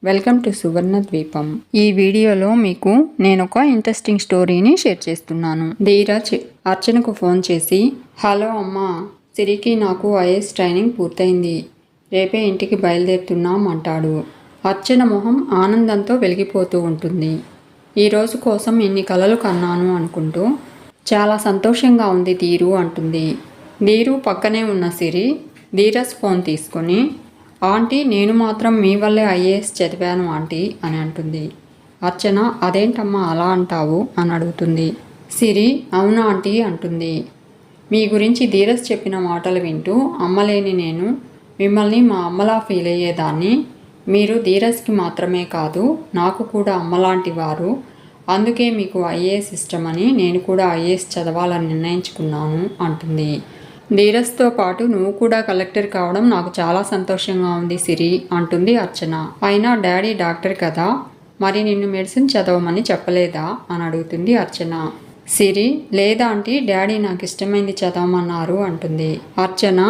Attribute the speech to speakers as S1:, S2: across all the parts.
S1: Welcome to సువర్ణ ద్వీపం. ఈ వీడియోలో మీకు నేను ఒక ఇంట్రెస్టింగ్ స్టోరీని షేర్ చేస్తున్నాను. ధీరజ్ అర్చనకు ఫోన్ చేసి, హలో అమ్మా, సిరికి నాకు ఐఏఎస్ ట్రైనింగ్ పూర్తయింది, రేపే ఇంటికి బయలుదేరుతున్నాం అంటాడు. అర్చన మొహం ఆనందంతో వెలిగిపోతూ ఉంటుంది. ఈరోజు కోసం ఇన్ని కలలు కన్నాను అనుకుంటూ, చాలా సంతోషంగా ఉంది ధీరు అంటుంది. ధీరు పక్కనే ఉన్న సిరి ధీరజ్ ఫోన్ తీసుకొని, ఆంటీ, నేను మాత్రం మీ వల్లే ఐఏఎస్ చదివాను ఆంటీ అని అంటుంది. అర్చన, అదేంటమ్మా అలా అంటావు అని అడుగుతుంది. సిరి, అవునా ఆంటీ అంటుంది. మీ గురించి ధీరజ్ చెప్పిన మాటలు వింటూ అమ్మలేని నేను మిమ్మల్ని మా అమ్మలా ఫీల్ అయ్యేదాన్ని. మీరు ధీరజ్కి మాత్రమే కాదు, నాకు కూడా అమ్మలాంటి వారు. అందుకే మీకు ఐఏఎస్ ఇష్టమని నేను కూడా ఐఏఎస్ చదవాలని నిర్ణయించుకున్నాను అంటుంది. ధీరజ్తో పాటు నువ్వు కూడా కలెక్టర్ కావడం నాకు చాలా సంతోషంగా ఉంది సిరి అంటుంది అర్చన. అయినా డాడీ డాక్టర్ కదా, మరి నిన్ను మెడిసిన్ చదవమని చెప్పలేదా అని అడుగుతుంది అర్చన. సిరి, లేదా ఆంటీ, డాడీ నాకు ఇష్టమైంది చదవమన్నారు అంటుంది. అర్చన,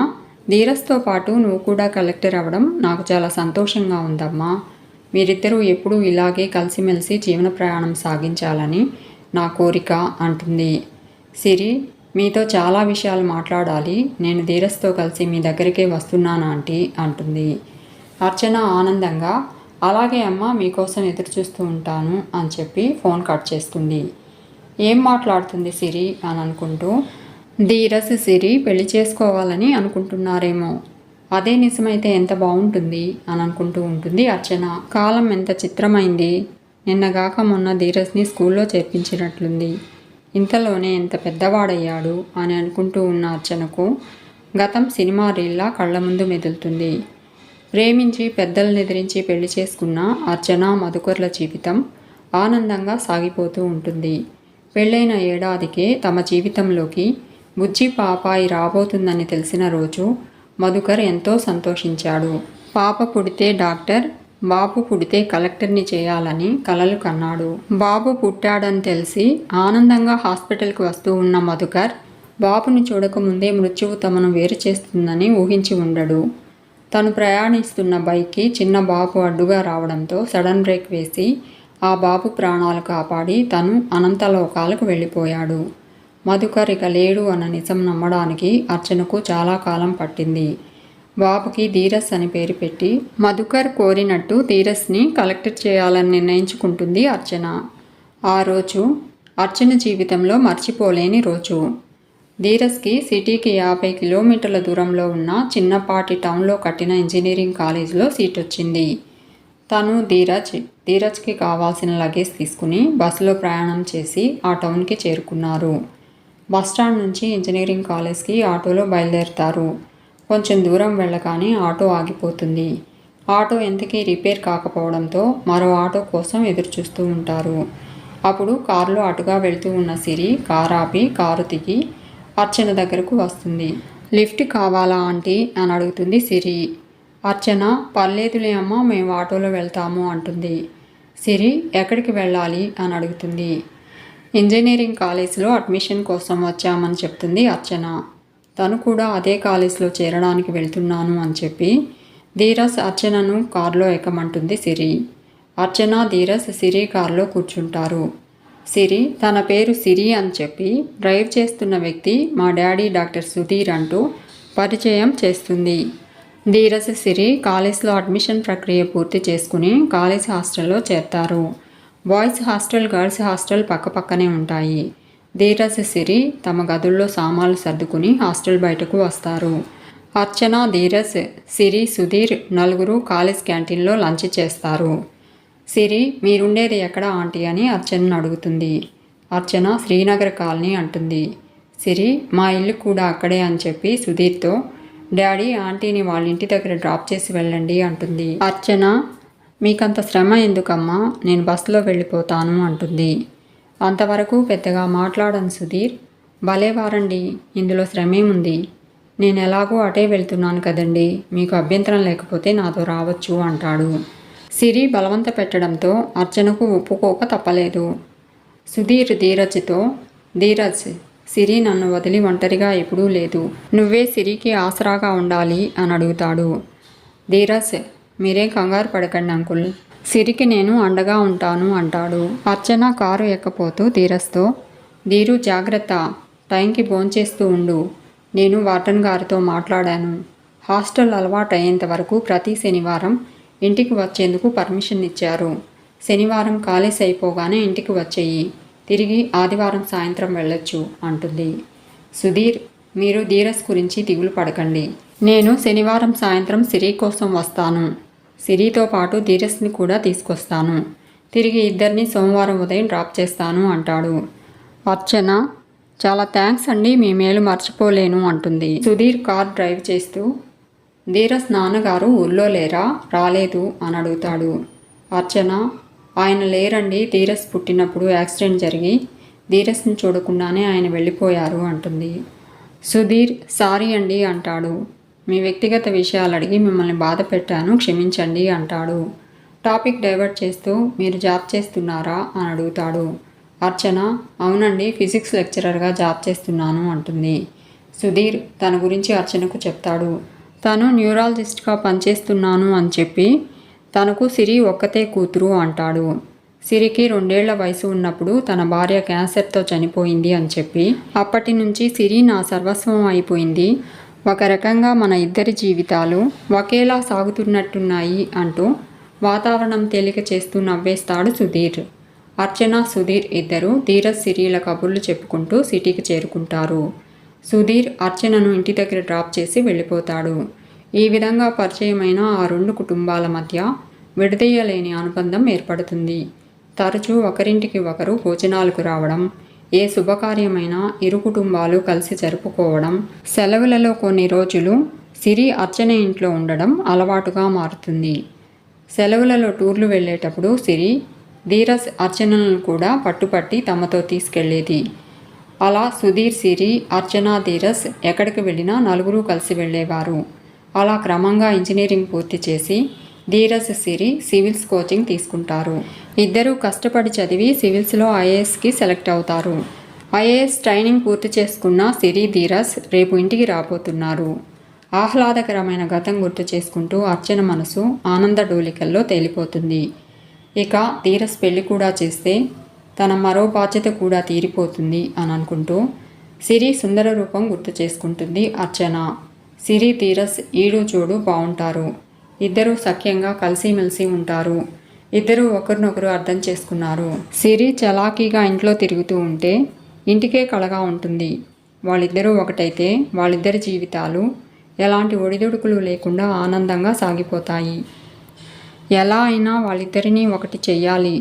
S1: ధీరజ్తో పాటు నువ్వు కూడా కలెక్టర్ అవ్వడం నాకు చాలా సంతోషంగా ఉందమ్మా. మీరిద్దరూ ఎప్పుడూ ఇలాగే కలిసిమెలిసి జీవన ప్రయాణం సాగించాలని నా కోరిక అంటుంది. సిరి, మీతో చాలా విషయాలు మాట్లాడాలి, నేను ధీరజ్తో కలిసి మీ దగ్గరికే వస్తున్నాను ఆంటీ అంటుంది. అర్చన ఆనందంగా, అలాగే అమ్మ, మీకోసం ఎదురు చూస్తూ ఉంటాను అని చెప్పి ఫోన్ కట్ చేస్తుంది. ఏం మాట్లాడుతుంది సిరి అని అనుకుంటూ, ధీరజ్ సిరి పెళ్లి చేసుకోవాలని అనుకుంటున్నారేమో, అదే నిజమైతే ఎంత బాగుంటుంది అని అనుకుంటూ ఉంటుంది అర్చన. కాలం ఎంత చిత్రమైంది, నిన్నగాక మొన్న ధీరజ్ని స్కూల్లో చేర్పించినట్లుంది, ఇంతలోనే ఎంత పెద్దవాడయ్యాడు అని అనుకుంటూ ఉన్న అర్చనకు గతం సినిమా రీల్లా కళ్ళ ముందు మెదులుతుంది. ప్రేమించి పెద్దలను ఎదిరించి పెళ్లి చేసుకున్న అర్చన మధుకర్ల జీవితం ఆనందంగా సాగిపోతూ ఉంటుంది. పెళ్ళైన ఏడాదికే తమ జీవితంలోకి బుజ్జి పాపాయి రాబోతుందని తెలిసిన రోజు మధుకర్ ఎంతో సంతోషించాడు. పాప పుడితే డాక్టర్, బాబు పుడితే కలెక్టర్ని చేయాలని కలలు కన్నాడు. బాబు పుట్టాడని తెలిసి ఆనందంగా హాస్పిటల్కి వస్తూ ఉన్న మధుకర్ బాబుని చూడకముందే మృత్యువు తమను వేరు చేస్తుందని ఊహించి ఉండడు. తను ప్రయాణిస్తున్న బైక్కి చిన్న బాబు అడ్డుగా రావడంతో సడన్ బ్రేక్ వేసి ఆ బాబు ప్రాణాలు కాపాడి తను అనంతలోకాలకు వెళ్ళిపోయాడు. మధుకర్ ఇక లేడు అన్న నిజం నమ్మడానికి అర్చనకు చాలా కాలం పట్టింది. బాబుకి ధీరజ్ అని పేరు పెట్టి మధుకర్ కోరినట్టు ధీరజ్ని కలెక్టర్ చేయాలని నిర్ణయించుకుంటుంది అర్చన. ఆ రోజు అర్చన జీవితంలో మర్చిపోలేని రోజు. ధీరజ్కి సిటీకి 50 కిలోమీటర్ల దూరంలో ఉన్న చిన్నపాటి టౌన్లో కట్టిన ఇంజనీరింగ్ కాలేజీలో సీట్ వచ్చింది. తను ధీరజ్కి కావాల్సిన లగేజ్ తీసుకుని బస్సులో ప్రయాణం చేసి ఆ టౌన్కి చేరుకున్నారు. బస్టాండ్ నుంచి ఇంజనీరింగ్ కాలేజ్కి ఆటోలో బయలుదేరుతారు. కొంచెం దూరం వెళ్ళగానే ఆటో ఆగిపోతుంది. ఆటో ఎంతకీ రిపేర్ కాకపోవడంతో మరో ఆటో కోసం ఎదురు చూస్తూ ఉంటారు. అప్పుడు కారులో అటుగా వెళ్తూ ఉన్న సిరి కారు ఆపి కారు దిగి అర్చన దగ్గరకు వస్తుంది. లిఫ్ట్ కావాలా ఆంటీ అని అడుగుతుంది సిరి. అర్చన, పర్లేదులే అమ్మ, మేము ఆటోలో వెళ్తాము అంటుంది. సిరి, ఎక్కడికి వెళ్ళాలి అని అడుగుతుంది. ఇంజనీరింగ్ కాలేజీలో అడ్మిషన్ కోసం వచ్చామని చెప్తుంది అర్చన. తను కూడా అదే కాలేజీలో చేరడానికి వెళ్తున్నాను అని చెప్పి ధీరజ్ అర్చనను కారులో ఎక్కమంటుంది సిరి. అర్చన, ధీరజ్ సిరి కారులో కూర్చుంటారు. సిరి తన పేరు సిరి అని చెప్పి డ్రైవ్ చేస్తున్న వ్యక్తి మా డాడీ డాక్టర్ సుధీర్ అంటూ పరిచయం చేస్తుంది. ధీరజ్ సిరి కాలేజ్లో అడ్మిషన్ ప్రక్రియ పూర్తి చేసుకుని కాలేజ్ హాస్టల్లో చేరతారు. బాయ్స్ హాస్టల్, గర్ల్స్ హాస్టల్ పక్కపక్కనే ఉంటాయి. ధీరజ్ సిరి తమ గదుల్లో సామాన్లు సర్దుకుని హాస్టల్ బయటకు వస్తారు. అర్చన, ధీరజ్, సిరి, సుధీర్ నలుగురు కాలేజ్ క్యాంటీన్లో లంచ్ చేస్తారు. సిరి, మీరుండేది ఎక్కడ ఆంటీ అని అర్చనను అడుగుతుంది. అర్చన, శ్రీనగర్ కాలనీ అంటుంది. సిరి, మా ఇల్లు కూడా అక్కడే అని చెప్పి సుధీర్తో, డాడీ ఆంటీని వాళ్ళ ఇంటి దగ్గర డ్రాప్ చేసి వెళ్ళండి అంటుంది. అర్చన, మీకంత శ్రమ ఎందుకమ్మా, నేను బస్సులో వెళ్ళిపోతాను అంటుంది. అంతవరకు పెద్దగా మాట్లాడను సుధీర్. భలేవారండి, ఇందులో శ్రమేముంది, నేను ఎలాగో అటే వెళ్తున్నాను కదండి, మీకు అభ్యంతరం లేకపోతే నాతో రావచ్చు అంటాడు. సిరి బలవంత పెట్టడంతో అర్చనకు ఒప్పుకోక తప్పలేదు. సుధీర్ ధీరజ్తో, ధీరజ్, సిరి నన్ను వదిలి ఒంటరిగా ఎప్పుడూ లేదు, నువ్వే సిరికి ఆసరాగా ఉండాలి అని అడుగుతాడు. ధీరజ్, మీరేం కంగారు పడకండి అంకుల్, సిరికి నేను అండగా ఉంటాను అంటాడు. అర్చన కారు ఎక్కపోతూ ధీరస్తో, ధీరు జాగ్రత్త, టైంకి భోంచేస్తూ ఉండు. నేను వార్డెన్ గారితో మాట్లాడాను. హాస్టల్ అలవాటు అయ్యేంత వరకు ప్రతి శనివారం ఇంటికి వచ్చేందుకు పర్మిషన్ ఇచ్చారు. శనివారం కాలేజ్ అయిపోగానే ఇంటికి వచ్చేయి, తిరిగి ఆదివారం సాయంత్రం వెళ్ళొచ్చు అంటుంది. సుధీర్, మీరు ధీరస్ గురించి దిగులు పడకండి. నేను శనివారం సాయంత్రం సిరి కోసం వస్తాను. సిరితో పాటు ధీరస్ని కూడా తీసుకొస్తాను. తిరిగి ఇద్దరిని సోమవారం ఉదయం డ్రాప్ చేస్తాను అంటాడు. అర్చన, చాలా థ్యాంక్స్ అండి, మీ మేలు మర్చిపోలేను అంటుంది. సుధీర్ కార్ డ్రైవ్ చేస్తూ, ధీరస్ నాన్నగారు ఊళ్ళో లేరా, రాలేదు అని అడుగుతాడు. అర్చన, ఆయన లేరండి, ధీరస్ పుట్టినప్పుడు యాక్సిడెంట్ జరిగి ధీరస్ని చూడకుండానే ఆయన వెళ్ళిపోయారు అంటుంది. సుధీర్, సారీ అండి అంటాడు. మీ వ్యక్తిగత విషయాలు అడిగి మిమ్మల్ని బాధ పెట్టాను, క్షమించండి అంటాడు. టాపిక్ డైవర్ట్ చేస్తూ, మీరు జాబ్ చేస్తున్నారా అని అడుగుతాడు. అర్చన, అవునండి, ఫిజిక్స్ లెక్చరర్గా జాబ్ చేస్తున్నాను అంటుంది. సుధీర్ తన గురించి అర్చనకు చెప్తాడు. తను న్యూరాలజిస్ట్గా పనిచేస్తున్నాను అని చెప్పి తనకు సిరి ఒక్కతే కూతురు అంటాడు. సిరికి 2 ఏళ్ల వయసు ఉన్నప్పుడు తన భార్య క్యాన్సర్తో చనిపోయింది అని చెప్పి అప్పటి నుంచి సిరి నా సర్వస్వం అయిపోయింది. ఒక రకంగా మన ఇద్దరి జీవితాలు ఒకేలా సాగుతున్నట్టున్నాయి అంటూ వాతావరణం తేలిక చేస్తూ నవ్వేస్తాడు సుధీర్. అర్చన, సుధీర్ ఇద్దరు ధీరస్ సిరిల కబుర్లు చెప్పుకుంటూ సిటీకి చేరుకుంటారు. సుధీర్ అర్చనను ఇంటి దగ్గర డ్రాప్ చేసి వెళ్ళిపోతాడు. ఈ విధంగా పరిచయమైన ఆ 2 కుటుంబాల మధ్య విడదీయలేని అనుబంధం ఏర్పడుతుంది. తరచూ ఒకరింటికి ఒకరు భోజనాలకు రావడం, ఏ శుభకార్యమైనా ఇరు కుటుంబాలు కలిసి జరుపుకోవడం, సెలవులలో కొన్ని రోజులు సిరి అర్చన ఇంట్లో ఉండడం అలవాటుగా మారుతుంది. సెలవులలో టూర్లు వెళ్ళేటప్పుడు సిరి ధీరస్ అర్చనలను కూడా పట్టుపట్టి తమతో తీసుకెళ్లేది. అలా సుధీర్, సిరి, అర్చన, ధీరస్ ఎక్కడికి వెళ్ళినా నలుగురు కలిసి వెళ్ళేవారు. అలా క్రమంగా ఇంజనీరింగ్ పూర్తి చేసి ధీరస్, సిరి సివిల్స్ కోచింగ్ తీసుకుంటారు. ఇద్దరూ కష్టపడి చదివి సివిల్స్లో ఐఏఎస్కి సెలెక్ట్ అవుతారు. ఐఏఎస్ ట్రైనింగ్ పూర్తి చేసుకున్న సిరి, ధీరస్ రేపు ఇంటికి రాబోతున్నారు. ఆహ్లాదకరమైన గతం గుర్తు చేసుకుంటూ అర్చన మనసు ఆనంద డోలికల్లో తేలిపోతుంది. ఇక ధీరస్ పెళ్లి కూడా చేస్తే తన మరో బాధ్యత కూడా తీరిపోతుంది అని అనుకుంటూ సిరి సుందర రూపం గుర్తు చేసుకుంటుంది అర్చన. సిరి, ధీరస్ ఈడు చూడు బాగుంటారు. ఇద్దరూ సఖ్యంగా కలిసిమెలిసి ఉంటారు. ఇద్దరూ ఒకరినొకరు అర్థం చేసుకున్నారు. సిరి చలాకీగా ఇంట్లో తిరుగుతూ ఉంటే ఇంటికే కళగా ఉంటుంది. వాళ్ళిద్దరూ ఒకటైతే వాళ్ళిద్దరి జీవితాలు ఎలాంటి ఒడిదుడుకులు లేకుండా ఆనందంగా సాగిపోతాయి. ఎలా అయినా వాళ్ళిద్దరినీ ఒకటి చెయ్యాలి,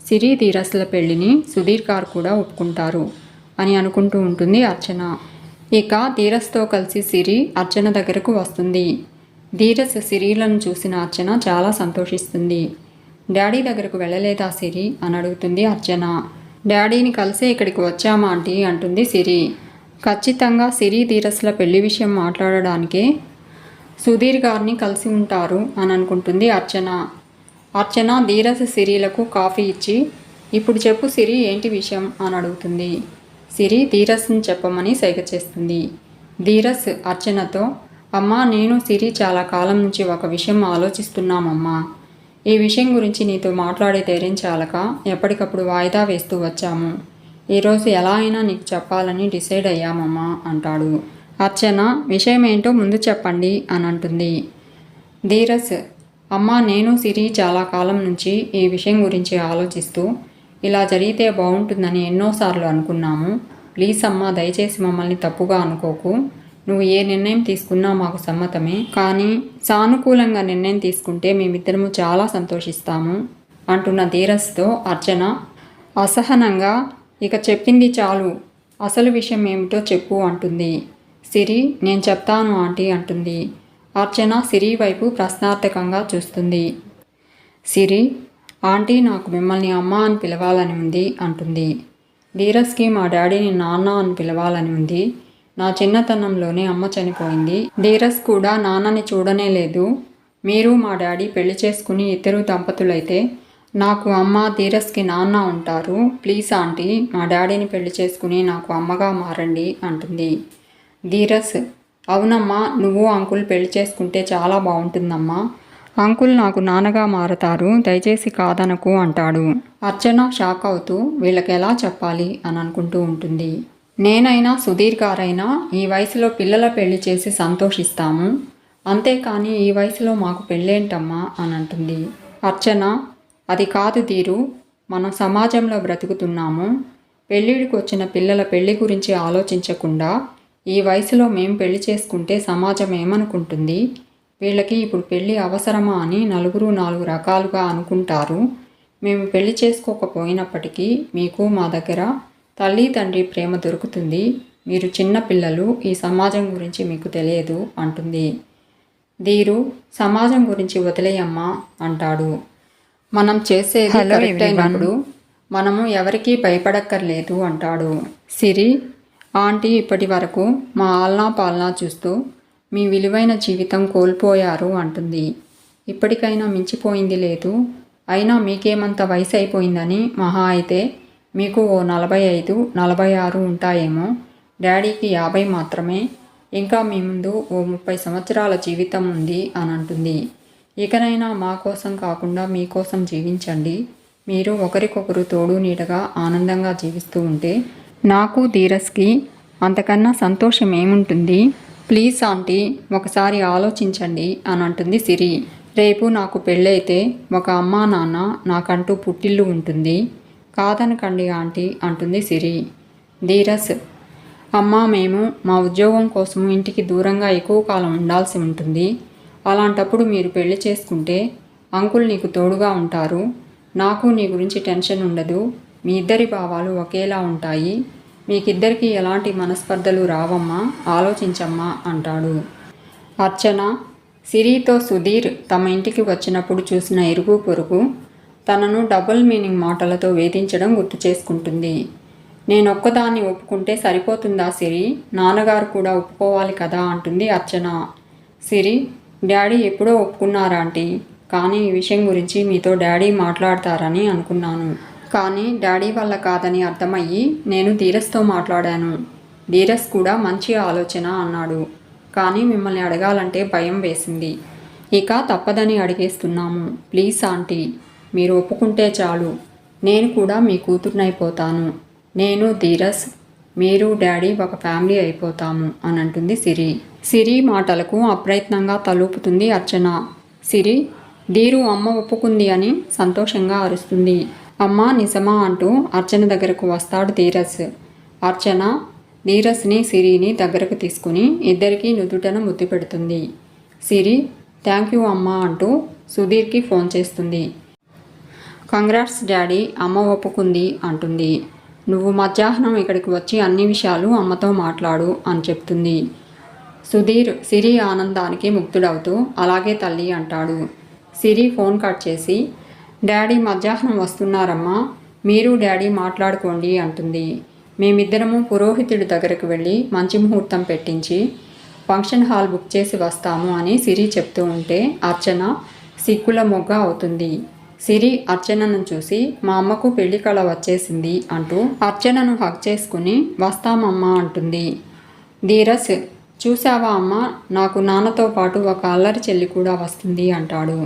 S1: సిరి, ధీరస్ల పెళ్లిని సుధీర్ గారు కూడా ఒప్పుకుంటారు అని అనుకుంటూ ఉంటుంది అర్చన. ఇక ధీరస్తో కలిసి సిరి అర్చన దగ్గరకు వస్తుంది. ధీరస్ సిరిలను చూసిన అర్చన చాలా సంతోషిస్తుంది. డాడీ దగ్గరకు వెళ్ళలేదా సిరి అని అడుగుతుంది అర్చన. డాడీని కలిసే ఇక్కడికి వచ్చామా ఆంటీ అంటుంది సిరి. ఖచ్చితంగా సిరి, ధీరస్ల పెళ్లి విషయం మాట్లాడడానికే సుధీర్ గారిని కలిసి ఉంటారు అని అనుకుంటుంది అర్చన. అర్చన ధీరస్, సిరిలకు కాఫీ ఇచ్చి, ఇప్పుడు చెప్పు సిరి, ఏంటి విషయం అని అడుగుతుంది. సిరి ధీరస్ని చెప్పమని సైగ చేస్తుంది. ధీరస్ అర్చనతో, అమ్మా, నేను సిరి చాలా కాలం నుంచి ఒక విషయం ఆలోచిస్తున్నామమ్మా. ఈ విషయం గురించి నీతో మాట్లాడే ధైర్యం చాలక ఎప్పటికప్పుడు వాయిదా వేస్తూ వచ్చాము. ఈరోజు ఎలా అయినా నీకు చెప్పాలని డిసైడ్ అయ్యామమ్మా అంటాడు. అర్చన, విషయం ఏంటో ముందు చెప్పండి అని అంటుంది. ధీరస్, అమ్మా, నేను సిరి చాలా కాలం నుంచి ఈ విషయం గురించి ఆలోచిస్తూ ఇలా జరిగితే బాగుంటుందని ఎన్నోసార్లు అనుకున్నాము. ప్లీజ్ అమ్మా, దయచేసి మమ్మల్ని తప్పుగా అనుకోకు. నువ్వు ఏ నిర్ణయం తీసుకున్నా మాకు సమ్మతమే, కానీ సానుకూలంగా నిర్ణయం తీసుకుంటే మేమిద్దరము చాలా సంతోషిస్తాము అంటున్న ధీరస్తో అర్చన అసహనంగా, ఇక చెప్పింది చాలు, అసలు విషయం ఏమిటో చెప్పు అంటుంది. సిరి, నేను చెప్తాను ఆంటీ అంటుంది. అర్చన సిరి వైపు ప్రశ్నార్థకంగా చూస్తుంది. సిరి, ఆంటీ, నాకు మిమ్మల్ని అమ్మ అని పిలవాలని ఉంది అంటుంది. ధీరస్కి మా డాడీని నాన్న అని పిలవాలని ఉంది. నా చిన్నతనంలోనే అమ్మ చనిపోయింది. ధీరస్ కూడా నాన్నని చూడనే లేదు. మీరు మా డాడీ పెళ్లి చేసుకుని ఇద్దరు దంపతులైతే నాకు అమ్మ, ధీరస్కి నాన్న ఉంటారు. ప్లీజ్ ఆంటీ, మా డాడీని పెళ్లి చేసుకుని నాకు అమ్మగా మారండి అంటుంది. ధీరస్, అవునమ్మా, నువ్వు అంకుల్ పెళ్లి చేసుకుంటే చాలా బాగుంటుందమ్మా. అంకుల్ నాకు నాన్నగా మారతారు, దయచేసి కాదనకు అంటాడు. అర్చన షాక్ అవుతూ వీళ్ళకి ఎలా చెప్పాలి అని అనుకుంటూ ఉంటుంది. నేనైనా సుధీర్ గారైనా ఈ వయసులో పిల్లల పెళ్లి చేసి సంతోషిస్తాము, అంతేకాని ఈ వయసులో మాకు పెళ్ళేంటమ్మా అని అంటుంది. అర్చన, అది కాదు ధీరు, మనం సమాజంలో బ్రతుకుతున్నాము, పెళ్ళిడికి వచ్చిన పిల్లల పెళ్లి గురించి ఆలోచించకుండా ఈ వయసులో మేము పెళ్లి చేసుకుంటే సమాజం ఏమనుకుంటుంది, వీళ్ళకి ఇప్పుడు పెళ్ళి అవసరమా అని నలుగురు నాలుగు రకాలుగా అనుకుంటారు. మేము పెళ్లి చేసుకోకపోయినప్పటికీ మీకు మా దగ్గర తల్లి తండ్రి ప్రేమ దొరుకుతుంది, మీరు చిన్న పిల్లలు, ఈ సమాజం గురించి మీకు తెలియదు అంటుంది. ధీరు, సమాజం గురించి వదిలేయమ్మా అంటాడు. మనం చేసేది కరెక్ట్ అయినప్పుడు మనము ఎవరికీ భయపడక్కర్లేదు అంటాడు. సిరి, ఆంటీ ఇప్పటి వరకు మా ఆల్నా పాలనా చూస్తూ మీ విలువైన జీవితం కోల్పోయారు అంటుంది. ఇప్పటికైనా మించిపోయింది లేదు, అయినా మీకేమంత వయసు అయిపోయిందని, మహా అయితే మీకు ఓ 45, 46 ఉంటాయేమో, డాడీకి 50 మాత్రమే, ఇంకా మీ ముందు ఓ 30 సంవత్సరాల జీవితం ఉంది అని అంటుంది. ఇకనైనా మా కోసం కాకుండా మీకోసం జీవించండి, మీరు ఒకరికొకరు తోడు నీడగా ఆనందంగా జీవిస్తూ ఉంటే నాకు ధీరస్కి అంతకన్నా సంతోషం ఏముంటుంది, ప్లీజ్ ఆంటీ ఒకసారి ఆలోచించండి అని అంటుంది సిరి. రేపు నాకు పెళ్ళైతే ఒక అమ్మా నాన్న నాకంటూ పుట్టిల్లు ఉంటుంది, కాదనకండి ఆంటీ అంటుంది సిరి. ధీరస్, అమ్మా మేము మా ఉద్యోగం కోసం ఇంటికి దూరంగా ఎక్కువ కాలం ఉండాల్సి ఉంటుంది, అలాంటప్పుడు మీరు పెళ్లి చేసుకుంటే అంకుల్ నీకు తోడుగా ఉంటారు, నాకు నీ గురించి టెన్షన్ ఉండదు, మీ ఇద్దరి భావాలు ఒకేలా ఉంటాయి, మీకిద్దరికీ ఎలాంటి మనస్పర్ధలు రావమ్మా, ఆలోచించమ్మా అంటాడు. అర్చన, సిరితో సుధీర్ తమ ఇంటికి వచ్చినప్పుడు చూసిన ఇరుగు పొరుగు తనను డబుల్ మీనింగ్ మాటలతో వేధించడం గుర్తు చేసుకుంటుంది. నేనొక్కదాన్ని ఒప్పుకుంటే సరిపోతుందా సిరి, నాన్నగారు కూడా ఒప్పుకోవాలి కదా అంటుంది అర్చన. సిరి, డాడీ ఎప్పుడో ఒప్పుకున్నారా ఆంటీ, కానీ ఈ విషయం గురించి మీతో డాడీ మాట్లాడతారని అనుకున్నాను, కానీ డాడీ వల్ల కాదని అర్థమయ్యి నేను ధీరస్తో మాట్లాడాను, ధీరస్ కూడా మంచి ఆలోచన అన్నాడు, కానీ మిమ్మల్ని అడగాలంటే భయం వేసింది, ఇక తప్పదని అడిగేస్తున్నాము, ప్లీజ్ ఆంటీ మీరు ఒప్పుకుంటే చాలు, నేను కూడా మీ కూతుర్నైపోతాను, నేను ధీరస్ మీరు డాడీ ఒక ఫ్యామిలీ అయిపోతాము అని అంటుంది సిరి. సిరి మాటలకు అప్రయత్నంగా తలూపుతుంది అర్చన. సిరి, ధీరు అమ్మ ఒప్పుకుంది అని సంతోషంగా అరుస్తుంది. అమ్మ నిజమా అంటూ అర్చన దగ్గరకు వస్తాడు ధీరస్. అర్చన ధీరస్ని సిరిని దగ్గరకు తీసుకుని ఇద్దరికీ నుదుటన ముద్దు పెడుతుంది. సిరి థ్యాంక్ యూ అమ్మ అంటూ సుధీర్కి ఫోన్ చేస్తుంది. కంగ్రాట్స్ డాడీ, అమ్మ ఒప్పుకుంది అంటుంది. నువ్వు మధ్యాహ్నం ఇక్కడికి వచ్చి అన్ని విషయాలు అమ్మతో మాట్లాడు అని చెప్తుంది. సుధీర్ సిరి ఆనందానికి ముగ్ధుడవుతూ అలాగే తల్లి అంటాడు. సిరి ఫోన్ కట్ చేసి డాడీ మధ్యాహ్నం వస్తున్నారమ్మా, మీరు డాడీ మాట్లాడుకోండి అంటుంది. మేమిద్దరము పురోహితుడి దగ్గరకు వెళ్ళి మంచి ముహూర్తం పెట్టించి ఫంక్షన్ హాల్ బుక్ చేసి వస్తాము అని సిరి చెప్తూ ఉంటే అర్చన సిగ్గుల మొగ్గ అవుతుంది. సిరి అర్చనను చూసి మా అమ్మకు పెళ్లి కళ వచ్చేసింది అంటూ అర్చనను హగ్ చేసుకుని వస్తామమ్మా అంటుంది. ధీరస్ చూసావా అమ్మ, నాకు నాన్నతో పాటు ఒక అల్లరి చెల్లి కూడా వస్తుంది అంటాడు.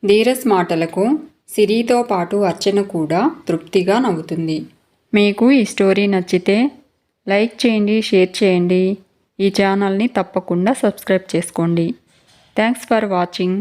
S1: ధీరస్ మాటలకు సిరితో పాటు అర్చన కూడా తృప్తిగా నవ్వుతుంది. మీకు ఈ స్టోరీ నచ్చితే లైక్ చేయండి, షేర్ చేయండి, ఈ ఛానల్ని తప్పకుండా సబ్స్క్రైబ్ చేసుకోండి. Thanks for watching.